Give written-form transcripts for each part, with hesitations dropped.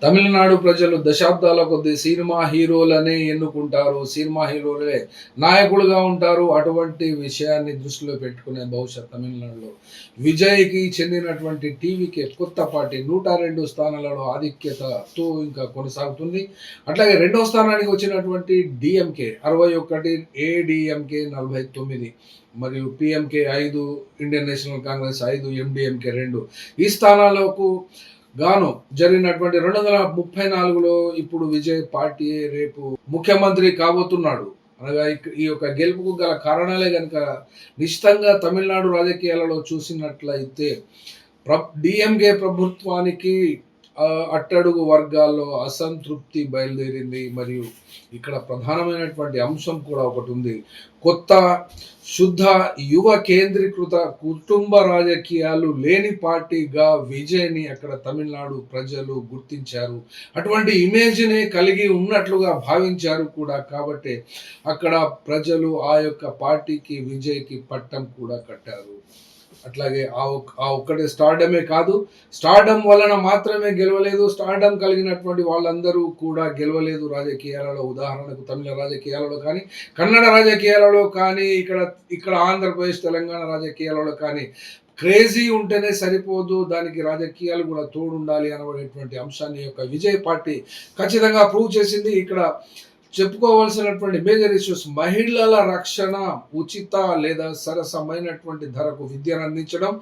తమిళనాడు ప్రజలు దశాబ్దాల కొద్దీ సినిమా హీరోలనే ఎన్నుకుంటారు. సినిమా హీరోలే నాయకులుగా ఉంటారు. అటువంటి విషయాన్ని దృష్టిలో పెట్టుకునే బహుశా తమిళనాడులో విజయ్‌కి చెందినటువంటి టీవీకే కొత్త పార్టీ 102 స్థానాలలో ఆధిక్యతతో ఇంకా కొనసాగుతుంది. అట్లాగే రెండవ స్థానానికి వచ్చినటువంటి డీఎంకే 61, ఏడీఎంకే 49 మరియు PMK 5, Indian national Congress 5, MDMK 2 ఈ స్థానాలకు గాను జరిగినటువంటి 234లో ఇప్పుడు విజయ్ పార్టీ రేపు ముఖ్యమంత్రి కాబోతున్నాడు. అనగా ఈ యొక్క గెలుపుకు గల కారణాలే గనుక నిశితంగా తమిళనాడు రాజకీయాలలో చూసినట్లయితే డీఎంకే ప్రభుత్వానికి అట్టడుగు వర్గాల్లో అసంతృప్తి బయలుదేరింది. మరియు ఇక్కడ ప్రధానమైనటువంటి అంశం కూడా ఒకటి ఉంది. కొత్త శుద్ధ యువ కేంద్రీకృత కుటుంబ రాజకీయాలు లేని పార్టీగా విజయ్ని అక్కడ తమిళనాడు ప్రజలు గుర్తించారు. అటువంటి ఇమేజ్ని కలిగి ఉన్నట్లుగా భావించారు కూడా. కాబట్టి అక్కడ ప్రజలు ఆ యొక్క పార్టీకి విజయ్కి పట్టం కూడా కట్టారు. అట్లాగే ఆ ఒక్కటే స్టార్డమే కాదు, స్టార్డమ్ వలన మాత్రమే గెలవలేదు, స్టార్డమ్ కలిగినటువంటి వాళ్ళందరూ కూడా గెలవలేదు రాజకీయాలలో. ఉదాహరణకు తమిళ రాజకీయాలలో కానీ, కన్నడ రాజకీయాలలో కానీ, ఇక్కడ ఆంధ్రప్రదేశ్ తెలంగాణ రాజకీయాలలో కానీ క్రేజీ ఉంటేనే సరిపోదు, దానికి రాజకీయాలు కూడా తోడుండాలి అనబడేటువంటి అంశాన్ని యొక్క విజయ్ పార్టీ ఖచ్చితంగా ప్రూవ్ చేసింది. ఇక్కడ చెప్పుకోవాల్సినటువంటి మేజర్ ఇష్యూస్ మహిళల రక్షణ, ఉచిత లేదా సరసమైనటువంటి ధరకు విద్యను అందించడం,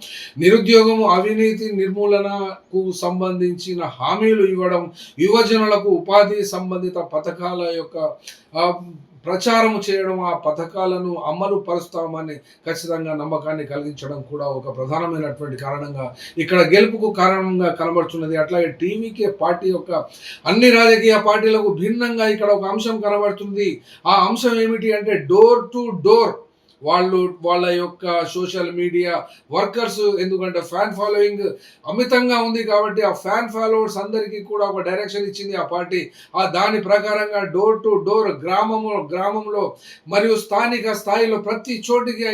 నిరుద్యోగము, అవినీతి నిర్మూలనకు సంబంధించిన హామీలు ఇవ్వడం, యువజనులకు ఉపాధి సంబంధిత పథకాల యొక్క ప్రచారం చేయడం, ఆ పథకాలను అమలు పరుస్తామని ఖచ్చితంగా నమ్మకాన్ని కలిగించడం కూడా ఒక ప్రధానమైనటువంటి కారణంగా ఇక్కడ గెలుపుకు కారణంగా కనబడుతున్నది. అట్లాగే టీవీకే పార్టీ యొక్క అన్ని రాజకీయ పార్టీలకు భిన్నంగా ఇక్కడ ఒక అంశం కనబడుతుంది. ఆ అంశం ఏమిటి అంటే డోర్ టు డోర్ వాళ్ళ యొక్క సోషల్ మీడియా వర్కర్స్, ఎందుకంటే ఫ్యాన్ ఫాలోయింగ్ అమితంగా ఉంది కాబట్టి ఆ ఫ్యాన్ ఫాలోవర్స్ అందరికీ కూడా ఒక డైరెక్షన్ ఇచ్చింది ఆ పార్టీ. దాని ప్రకారంగా డోర్ టు డోర్ గ్రామంలో మరియు స్థానిక స్థాయిలో ప్రతి చోటికి ఆ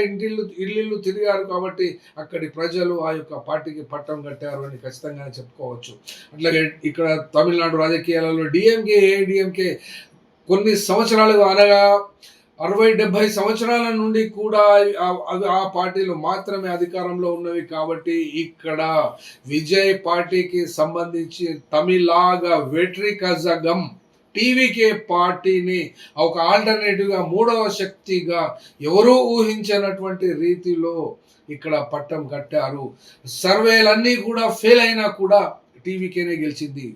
ఇల్లు తిరిగారు. కాబట్టి అక్కడి ప్రజలు ఆ యొక్క పార్టీకి పట్టం కట్టారు అని ఖచ్చితంగా చెప్పుకోవచ్చు. అట్లాగే ఇక్కడ తమిళనాడు రాజకీయాలలో డిఎంకే, ఏడిఎంకే కొన్ని సంవత్సరాలుగా అనగా 60-70 సంవత్సరాల నుండి కూడా ఆ పార్టీలు మాత్రమే అధికారంలో ఉన్నవి. కాబట్టి ఇక్కడ విజయ్ పార్టీకి సంబంధించి తమిళాగా వెట్రి కజగం టీవీకే పార్టీని ఒక ఆల్టర్నేటివ్గా, మూడవ శక్తిగా ఎవరూ ఊహించినటువంటి రీతిలో ఇక్కడ పట్టం కట్టారు. సర్వేలన్నీ కూడా ఫెయిల్ అయినా కూడా టీవీకేనే గెలిచింది.